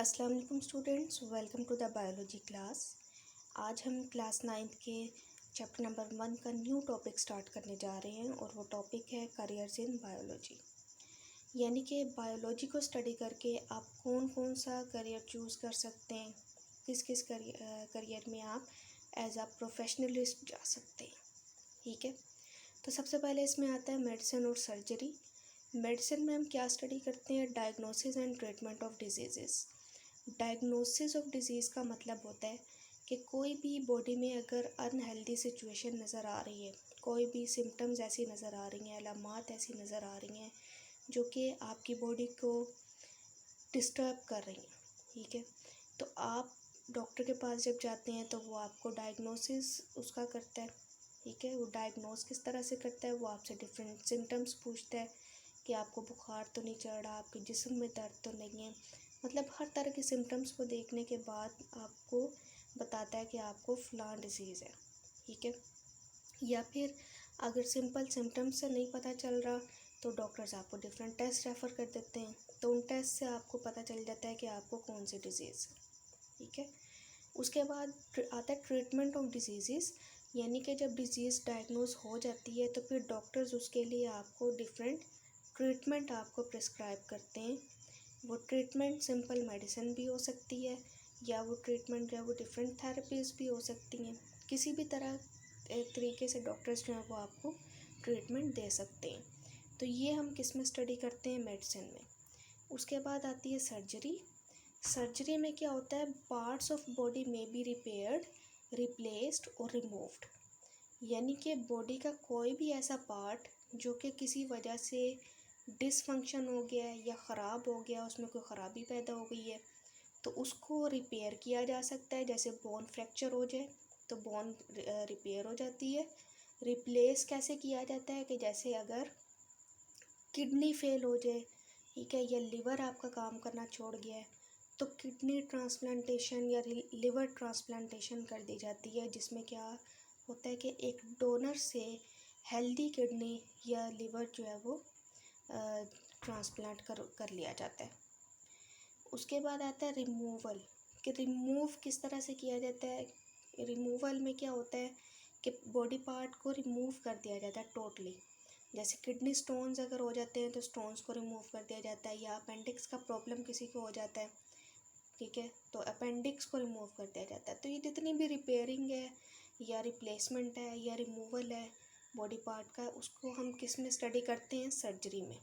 अस्सलाम वालेकुम students, welcome to the biology class. आज हम क्लास 9 के चैप्टर नंबर 1 का न्यू टॉपिक स्टार्ट करने जा रहे हैं और वो टॉपिक है करियर्स इन बायोलॉजी। यानी कि बायोलॉजी को स्टडी करके आप कौन कौन सा करियर चूज़ कर सकते हैं, किस किस करियर में आप एज अ प्रोफेशनलिस्ट जा सकते हैं। ठीक है, तो सबसे पहले इसमें आता है मेडिसिन और सर्जरी। मेडिसिन में हम क्या स्टडी करते हैं? Diagnosis and treatment of diseases. Diagnosis of disease का मतलब होता है कि कोई भी बॉडी में अगर अनहेल्दी सिचुएशन नज़र आ रही है, कोई भी सिम्टम्स ऐसी नज़र आ रही हैं, अलामात ऐसी नज़र आ रही हैं जो कि आपकी बॉडी को डिस्टर्ब कर रही हैं। ठीक है, तो आप डॉक्टर के पास जब जाते हैं तो वो आपको डायग्नोसिस उसका करता है। ठीक है, वो डायग्नोस किस तरह से करता है? वो आपसे डिफरेंट सिम्टम्स पूछता है कि आपको बुखार तो नहीं चढ़ रहा, आपके जिस्म में दर्द तो नहीं है, मतलब हर तरह के सिम्टम्स को देखने के बाद आपको बताता है कि आपको फ़लाँ डिजीज़ है। ठीक है, या फिर अगर सिंपल सिम्टम्स से नहीं पता चल रहा तो डॉक्टर्स आपको डिफरेंट टेस्ट रेफ़र कर देते हैं, तो उन टेस्ट से आपको पता चल जाता है कि आपको कौन सी डिज़ीज़ है। ठीक है, उसके बाद आता है ट्रीटमेंट ऑफ डिजीज़। यानी कि जब डिज़ीज़ डायग्नोज हो जाती है तो फिर डॉक्टर्स उसके लिए आपको डिफरेंट ट्रीटमेंट आपको प्रिस्क्राइब करते हैं। वो ट्रीटमेंट सिंपल मेडिसिन भी हो सकती है या वो ट्रीटमेंट जो है वो डिफरेंट थेरेपीज़ भी हो सकती हैं। किसी भी तरीके से डॉक्टर्स जो हैं वो आपको ट्रीटमेंट दे सकते हैं। तो ये हम किस में स्टडी करते हैं? मेडिसिन में। उसके बाद आती है सर्जरी। सर्जरी में क्या होता है? पार्ट्स ऑफ बॉडी में बी रिपेयर्ड, रिप्लेस्ड और रिमूव्ड। यानी कि बॉडी का कोई भी ऐसा पार्ट जो कि किसी वजह से डिसफंक्शन हो गया है या ख़राब हो गया, उसमें कोई ख़राबी पैदा हो गई है, तो उसको रिपेयर किया जा सकता है। जैसे बोन फ्रैक्चर हो जाए तो बोन रिपेयर हो जाती है। रिप्लेस कैसे किया जाता है कि जैसे अगर किडनी फेल हो जाए, ठीक है, या लिवर आपका काम करना छोड़ गया है, तो किडनी ट्रांसप्लांटेशन या लिवर ट्रांसप्लांटेशन कर दी जाती है, जिसमें क्या होता है कि एक डोनर से हेल्दी किडनी या लिवर जो है वो ट्रांसप्लांट कर लिया जाता है। उसके बाद आता है रिमूवल, कि रिमूव किस तरह से किया जाता है। रिमूवल में क्या होता है कि बॉडी पार्ट को रिमूव कर दिया जाता है टोटली। जैसे किडनी स्टोन्स अगर हो जाते हैं तो स्टोन्स को रिमूव कर दिया जाता है, या अपेंडिक्स का प्रॉब्लम किसी को हो जाता है, ठीक है, तो अपेंडिक्स को रिमूव कर दिया जाता है। तो ये जितनी भी रिपेयरिंग है या रिप्लेसमेंट है या रिमूवल है बॉडी पार्ट का, उसको हम किस में स्टडी करते हैं? सर्जरी में।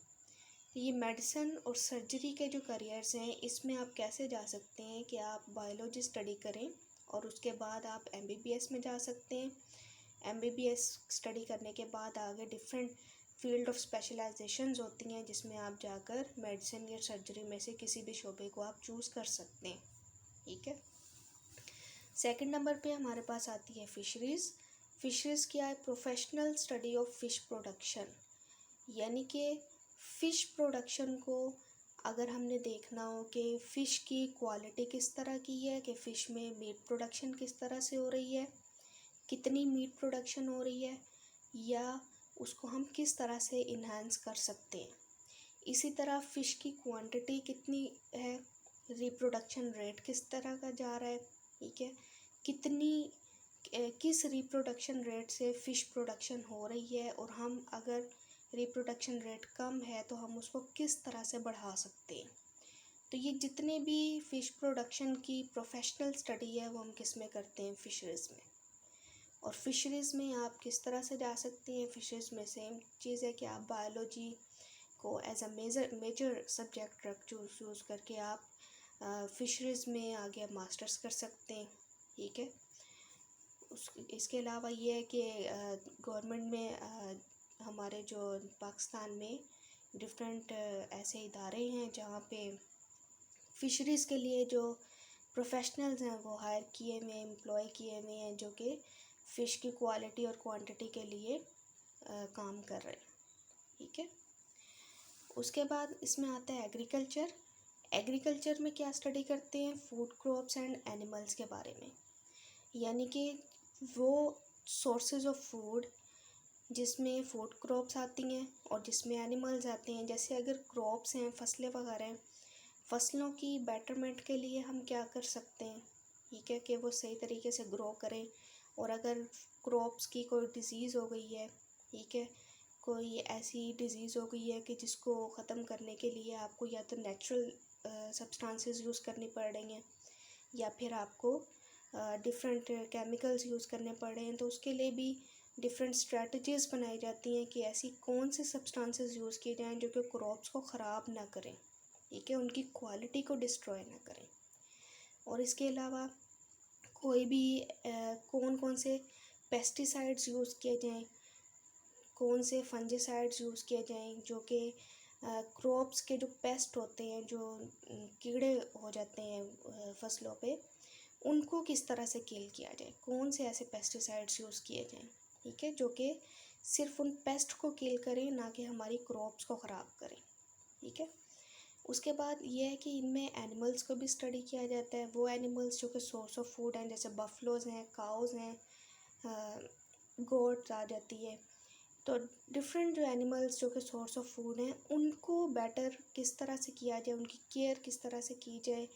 तो ये मेडिसिन और सर्जरी के जो करियर्स हैं, इसमें आप कैसे जा सकते हैं कि आप बायोलॉजी स्टडी करें और उसके बाद आप एमबीबीएस में जा सकते हैं। एमबीबीएस स्टडी करने के बाद आगे डिफरेंट फील्ड ऑफ स्पेशलाइजेशंस होती हैं, जिसमें आप जाकर मेडिसिन या सर्जरी में से किसी भी शोबे को आप चूज़ कर सकते हैं। ठीक है, सेकंड नंबर पे हमारे पास आती है फिशरीज़। फिशरीज़ क्या है? Professional study of fish production. यानी कि फ़िश प्रोडक्शन को अगर हमने देखना हो कि फ़िश की क्वालिटी किस तरह की है, कि फ़िश में मीट प्रोडक्शन किस तरह से हो रही है, कितनी मीट प्रोडक्शन हो रही है, या उसको हम किस तरह से इन्हांस कर सकते हैं। इसी तरह फ़िश की क्वांटिटी कितनी है, रिप्रोडक्शन रेट किस तरह का जा रहा है, ठीक है, किस रिप्रोडक्शन रेट से फ़िश प्रोडक्शन हो रही है, और हम अगर रिप्रोडक्शन रेट कम है तो हम उसको किस तरह से बढ़ा सकते हैं। तो ये जितने भी फ़िश प्रोडक्शन की प्रोफेशनल स्टडी है वो हम किस में करते हैं? फ़िशरीज़ में। और फ़िशरीज़ में आप किस तरह से जा सकते हैं? फ़िशरीज़ में सेम चीज़ है कि आप बायोलॉजी को as a major subject choose करके आप फ़िशरीज़ में आगे मास्टर्स कर सकते हैं। ठीक है, इसके अलावा ये है कि गवर्नमेंट में हमारे जो पाकिस्तान में डिफरेंट ऐसे इदारे हैं जहाँ पे फ़िशरीज़ के लिए जो प्रोफेशनल्स हैं वो हायर किए हुए, एम्प्लॉय किए हुए हैं, जो कि फ़िश की क्वालिटी और क्वांटिटी के लिए काम कर रहे हैं। ठीक है, उसके बाद इसमें आता है एग्रीकल्चर। एग्रीकल्चर में क्या स्टडी करते हैं? फूड क्रॉप्स एंड एनिमल्स के बारे में। यानी कि वो सोर्सेज ऑफ फूड जिसमें फूड क्रॉप्स आती हैं और जिसमें एनिमल्स आते हैं। जैसे अगर क्रॉप्स हैं, फसलें वगैरह हैं, फसलों की बेटरमेंट के लिए हम क्या कर सकते हैं, ठीक है, कि वो सही तरीके से ग्रो करें। और अगर क्रॉप्स की कोई डिज़ीज़ हो गई है, ठीक है, कोई ऐसी डिज़ीज़ हो गई है कि जिसको ख़त्म करने के लिए आपको या तो नेचुरल सब्सटेंसेस यूज़ करनी पड़ रही हैं या फिर आपको डिफरेंट केमिकल्स यूज़ करने पड़ रहे हैं, तो उसके लिए भी डिफरेंट स्ट्रेटजीज़ बनाई जाती हैं कि ऐसी कौन से सब्सटेंसेस यूज़ किए जाएँ जो कि क्रॉप्स को ख़राब ना करें, ठीक है, उनकी क्वालिटी को डिस्ट्रॉय ना करें। और इसके अलावा कोई भी कौन कौन से पेस्टिसाइड्स यूज़ किए जाएँ, कौन से फंजीसाइड्स यूज़ किए जाएँ जो कि क्रॉप्स के जो पेस्ट होते हैं, जो कीड़े हो जाते हैं फसलों पे, उनको किस तरह से किल किया जाए, कौन से ऐसे पेस्टिसाइड्स यूज़ किए जाएँ, ठीक है, जो कि सिर्फ उन पेस्ट को किल करें, ना कि हमारी क्रॉप्स को ख़राब करें, ठीक है। उसके बाद ये है कि इनमें एनिमल्स को भी स्टडी किया जाता है, वो एनिमल्स जो कि सोर्स ऑफ फूड हैं, जैसे बफलोज़ हैं, काउज़ हैं, गोट्स आ जाती है। तो डिफरेंट जो एनिमल्स जो कि सोर्स ऑफ फूड हैं, उनको बेटर किस तरह से किया जाए, उनकी केयर किस तरह से की जाए,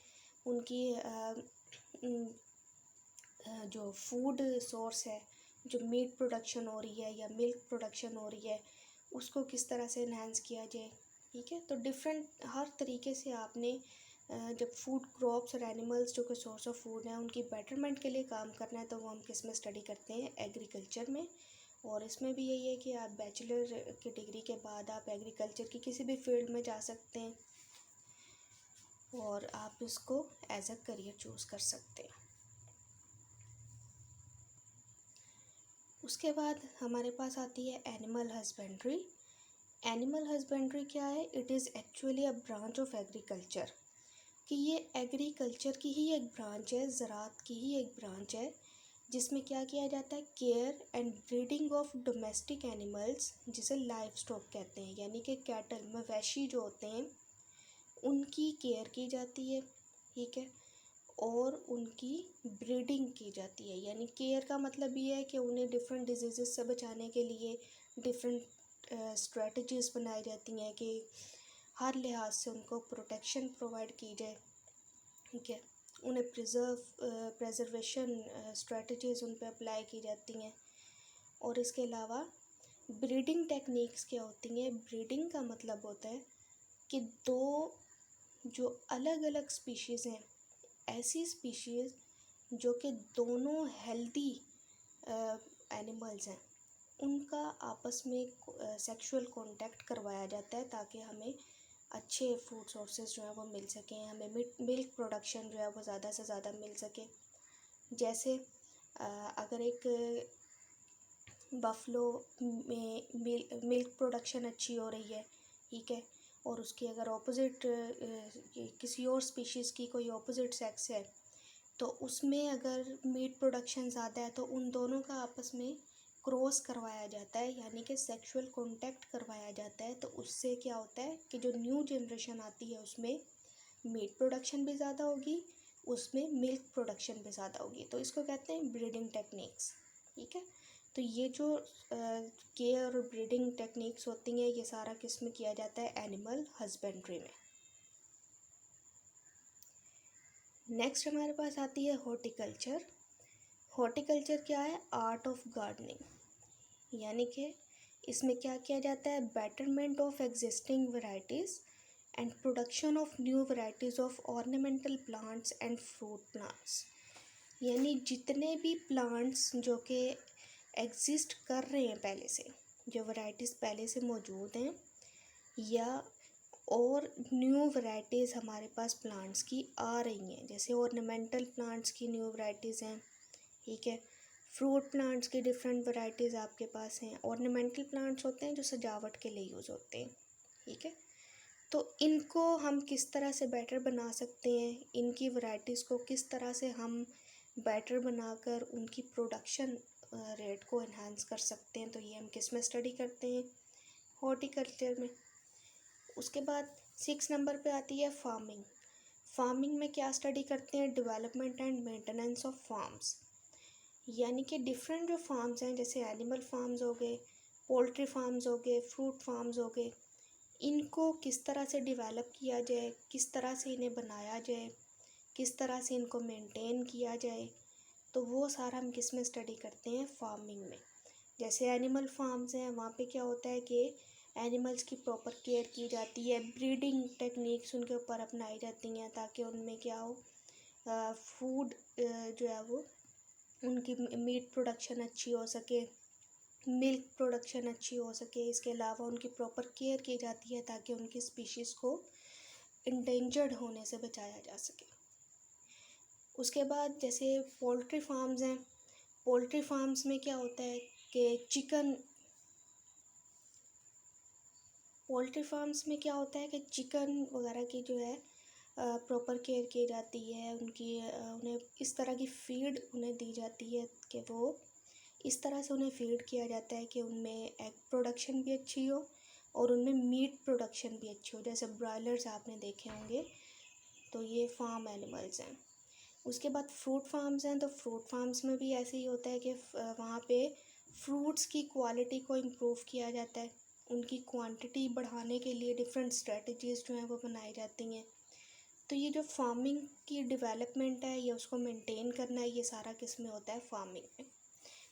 उनकी जो फूड सोर्स है, जो मीट प्रोडक्शन हो रही है या मिल्क प्रोडक्शन हो रही है, उसको किस तरह से इन्हांस किया जाए, ठीक है। तो डिफरेंट हर तरीके से आपने जब फूड क्रॉप्स और एनिमल्स जो कि सोर्स ऑफ फूड हैं उनकी बेटरमेंट के लिए काम करना है, तो वो हम किस में स्टडी करते हैं, एग्रीकल्चर में। और इसमें भी यही है कि आप बैचलर की डिग्री के बाद आप एग्रीकल्चर की किसी भी फील्ड में जा सकते हैं और आप इसको एज अ करियर चूज़ कर सकते हैं। उसके बाद हमारे पास आती है एनिमल हस्बेंड्री। एनिमल हस्बेंड्री क्या है, it is actually a branch of agriculture, कि ये एग्रीकल्चर की ही एक ब्रांच है, ज़राअत की ही एक ब्रांच है, जिसमें क्या किया जाता है, care and breeding of domestic animals, जिसे लाइव स्टॉक कहते हैं, यानी कि कैटल मवेशी जो होते हैं उनकी केयर की जाती है, ठीक है, और उनकी ब्रीडिंग की जाती है। यानी केयर का मतलब ये है कि उन्हें डिफरेंट डिजीज़ से बचाने के लिए डिफरेंट स्ट्रेटजीज़ बनाई जाती हैं कि हर लिहाज से उनको प्रोटेक्शन प्रोवाइड की जाए, ठीक है, उन्हें प्रेजर्वेशन स्ट्रेटजीज़ उन पर अप्लाई की जाती हैं। और इसके अलावा ब्रीडिंग टेक्निक्स क्या होती हैं, ब्रीडिंग का मतलब होता है कि दो जो अलग अलग स्पीशीज़ हैं, ऐसी स्पीशीज़ जो कि दोनों हेल्दी एनिमल्स हैं, उनका आपस में सेक्सुअल कांटेक्ट करवाया जाता है ताकि हमें अच्छे फूड सोर्सेज जो हैं वो मिल सकें, हमें मिल्क प्रोडक्शन जो है वो ज़्यादा से ज़्यादा मिल सके। जैसे अगर एक बफलो में मिल्क प्रोडक्शन अच्छी हो रही है, ठीक है, और उसकी अगर ऑपोजिट किसी और स्पीशीज़ की कोई ऑपोजिट सेक्स है, तो उसमें अगर मीट प्रोडक्शन ज़्यादा है तो उन दोनों का आपस में क्रॉस करवाया जाता है, यानी कि सेक्सुअल कांटेक्ट करवाया जाता है। तो उससे क्या होता है कि जो न्यू जनरेशन आती है उसमें मीट प्रोडक्शन भी ज़्यादा होगी, उसमें मिल्क प्रोडक्शन भी ज़्यादा होगी। तो इसको कहते हैं ब्रीडिंग टेक्निक्स, ठीक है। तो ये जो केयर और ब्रीडिंग टेक्निक्स होती हैं, ये सारा किस में किया जाता है, एनिमल हस्बेंड्री में। नेक्स्ट हमारे पास आती है हॉर्टिकल्चर। हॉर्टिकल्चर क्या है, आर्ट ऑफ गार्डनिंग, यानी कि इसमें क्या किया जाता है, betterment of existing varieties and production of new varieties of ornamental plants and fruit plants. यानी जितने भी प्लांट्स जो कि एग्जिस्ट कर रहे हैं पहले से, जो वैरायटीज़ पहले से मौजूद हैं, या और न्यू वैरायटीज़ हमारे पास प्लांट्स की आ रही हैं, जैसे ऑर्नामेंटल प्लांट्स की न्यू वैरायटीज़ हैं, ठीक है, फ्रूट प्लांट्स की डिफरेंट वैरायटीज़ आपके पास हैं। ऑर्नामेंटल प्लांट्स होते हैं जो सजावट के लिए यूज़ होते हैं, ठीक है। तो इनको हम किस तरह से बेटर बना सकते हैं, इनकी वैरायटीज़ को किस तरह से हम बेटर बनाकर उनकी प्रोडक्शन रेट को इन्हांस कर सकते हैं, तो ये हम किस में स्टडी करते हैं, हॉर्टिकल्चर में। उसके बाद 6 नंबर पे आती है फार्मिंग। फार्मिंग में क्या स्टडी करते हैं, development and maintenance of farms, यानी कि डिफरेंट जो फार्म्स हैं, जैसे एनिमल फार्म्स हो गए, पोल्ट्री फार्म्स हो गए, फ्रूट फार्म्स हो गए, इनको किस तरह से डेवलप किया जाए, किस तरह से इन्हें बनाया जाए, किस तरह से इनको मेंटेन किया जाए, तो वो सारा हम किस में स्टडी करते हैं, फार्मिंग में। जैसे एनिमल फार्म्स हैं, वहाँ पे क्या होता है कि एनिमल्स की प्रॉपर केयर की जाती है, ब्रीडिंग टेक्निक्स उनके ऊपर अपनाई जाती हैं ताकि उनमें क्या हो, फूड जो है वो उनकी मीट प्रोडक्शन अच्छी हो सके, मिल्क प्रोडक्शन अच्छी हो सके। इसके अलावा उनकी प्रॉपर केयर की जाती है ताकि उनकी स्पीशीज़ को इंडेंजर्ड होने से बचाया जा सके। उसके बाद जैसे पोल्ट्री फार्म्स हैं, पोल्ट्री फार्म्स में क्या होता है कि पोल्ट्री फार्म्स में क्या होता है कि चिकन वगैरह की जो है प्रॉपर केयर की जाती है, उन्हें इस तरह की फीड उन्हें दी जाती है कि वो इस तरह से उन्हें फीड किया जाता है कि उनमें एग प्रोडक्शन भी अच्छी हो और उनमें मीट प्रोडक्शन भी अच्छी हो। जैसे ब्रॉयलर्स आपने देखे होंगे, तो ये फार्म एनिमल्स हैं। उसके बाद फ्रूट फार्म्स हैं, तो फ्रूट फार्म्स में भी ऐसे ही होता है कि वहाँ पे फ्रूट्स की क्वालिटी को इम्प्रूव किया जाता है, उनकी क्वांटिटी बढ़ाने के लिए डिफरेंट स्ट्रेटजीज़ जो हैं वो बनाई जाती हैं। तो ये जो फार्मिंग की डेवलपमेंट है, ये उसको मेंटेन करना है, ये सारा किस में होता है, फार्मिंग में।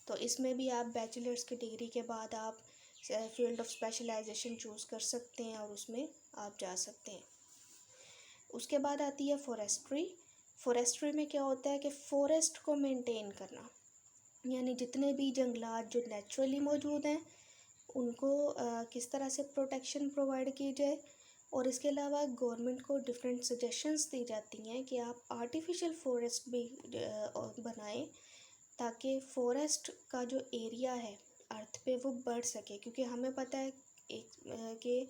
तो इसमें भी आप बैचलर्स की डिग्री के बाद आप फील्ड ऑफ स्पेशलाइजेशन चूज़ कर सकते हैं और उसमें आप जा सकते हैं। उसके बाद आती है फॉरेस्ट्री। फॉरेस्ट्री में क्या होता है कि फॉरेस्ट को मेंटेन करना, यानी जितने भी जंगलात जो नेचुरली मौजूद हैं उनको किस तरह से प्रोटेक्शन प्रोवाइड की जाए। और इसके अलावा गवर्नमेंट को डिफरेंट सजेशंस दी जाती हैं कि आप आर्टिफिशियल फॉरेस्ट भी बनाएं ताकि फॉरेस्ट का जो एरिया है अर्थ पे वो बढ़ सके। क्योंकि हमें पता है कि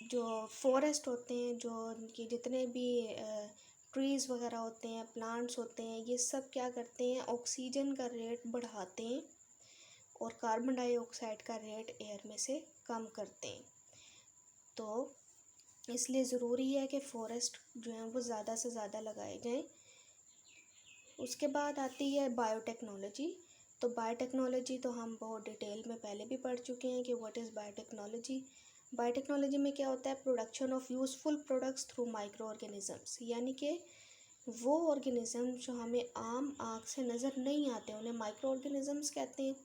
जो फॉरेस्ट होते हैं, जो उनके जितने भी ट्रीज़ वगैरह होते हैं, प्लांट्स होते हैं, ये सब क्या करते हैं, ऑक्सीजन का रेट बढ़ाते हैं और कार्बन डाइऑक्साइड का रेट एयर में से कम करते हैं। तो इसलिए ज़रूरी है कि फ़ॉरेस्ट जो हैं वो ज़्यादा से ज़्यादा लगाए जाएं। उसके बाद आती है बायोटेक्नोलॉजी। तो बायोटेक्नोलॉजी तो हम बहुत डिटेल में पहले भी पढ़ चुके हैं कि व्हाट इज़ बायोटेक्नोलॉजी। बायोटेक्नोलॉजी में क्या होता है, production of useful products through micro organisms, यानी कि वो ऑर्गेनिज़म जो हमें आम आँख से नज़र नहीं आते उन्हें माइक्रो ऑर्गेनिजम्स कहते हैं।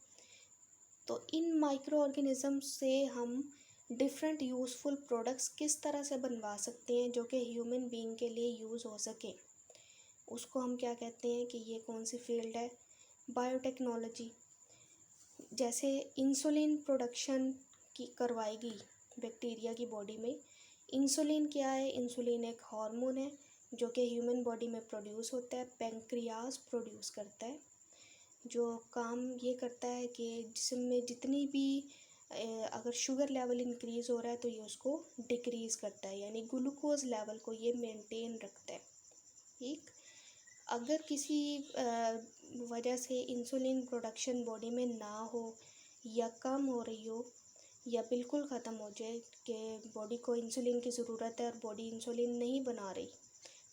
तो इन माइक्रो ऑर्गेनिजम्स से हम डिफरेंट यूज़फुल प्रोडक्ट्स किस तरह से बनवा सकते हैं जो कि ह्यूमन बीइंग के लिए यूज़ हो सके, उसको हम क्या कहते हैं कि ये कौन सी फील्ड है, बायोटेक्नोलॉजी। जैसे इंसुलिन प्रोडक्शन की करवाएगी बैक्टीरिया की बॉडी में। इंसुलिन क्या है, इंसुलिन एक हार्मोन है जो कि ह्यूमन बॉडी में प्रोड्यूस होता है, पेंक्रियाज प्रोड्यूस करता है, जो काम ये करता है कि जिस्म में जितनी भी अगर शुगर लेवल इंक्रीज़ हो रहा है तो ये उसको डिक्रीज़ करता है, यानी ग्लूकोज लेवल को ये मेंटेन रखता है। ठीक, अगर किसी वजह से इंसुलिन प्रोडक्शन बॉडी में ना हो या कम हो रही हो या बिल्कुल ख़त्म हो जाए कि बॉडी को इंसुलिन की ज़रूरत है और बॉडी इंसुलिन नहीं बना रही,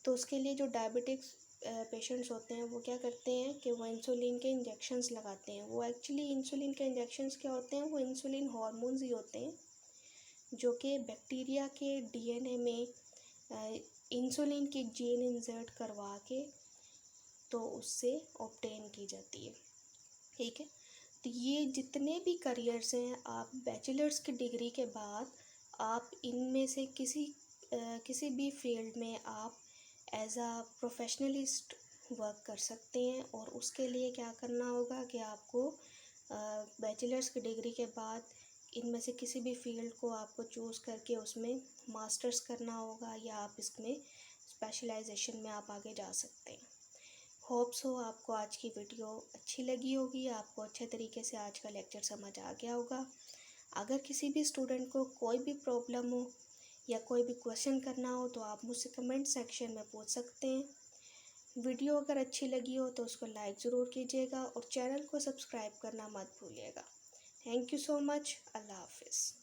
तो उसके लिए जो डायबिटिक्स पेशेंट्स होते हैं वो क्या करते हैं कि वो इंसुलिन के इंजेक्शन्स लगाते हैं। वो एक्चुअली इंसुलिन के इंजेक्शन्स क्या होते हैं, वो इंसुलिन हार्मोन्स ही होते हैं जो कि बैक्टीरिया के डीएनए में इंसुलिन की जीन इंसर्ट करवा के तो उससे ऑब्टेन की जाती है। ठीक है, तो ये जितने भी करियर्स हैं, आप बैचलर्स की डिग्री के बाद आप इनमें से किसी भी फील्ड में आप एज आ प्रोफेशनलिस्ट वर्क कर सकते हैं। और उसके लिए क्या करना होगा कि आपको बैचलर्स की डिग्री के बाद इनमें से किसी भी फील्ड को आपको चूज़ करके उसमें मास्टर्स करना होगा या आप इसमें स्पेशलाइजेशन में आप आगे जा सकते हैं। होप्स हो आपको आज की वीडियो अच्छी लगी होगी, आपको अच्छे तरीके से आज का लेक्चर समझ आ गया होगा। अगर किसी भी स्टूडेंट को कोई भी प्रॉब्लम हो या कोई भी क्वेश्चन करना हो तो आप मुझसे कमेंट सेक्शन में पूछ सकते हैं। वीडियो अगर अच्छी लगी हो तो उसको लाइक ज़रूर कीजिएगा और चैनल को सब्सक्राइब करना मत भूलिएगा। Thank you so much. अल्लाह हाफिज़।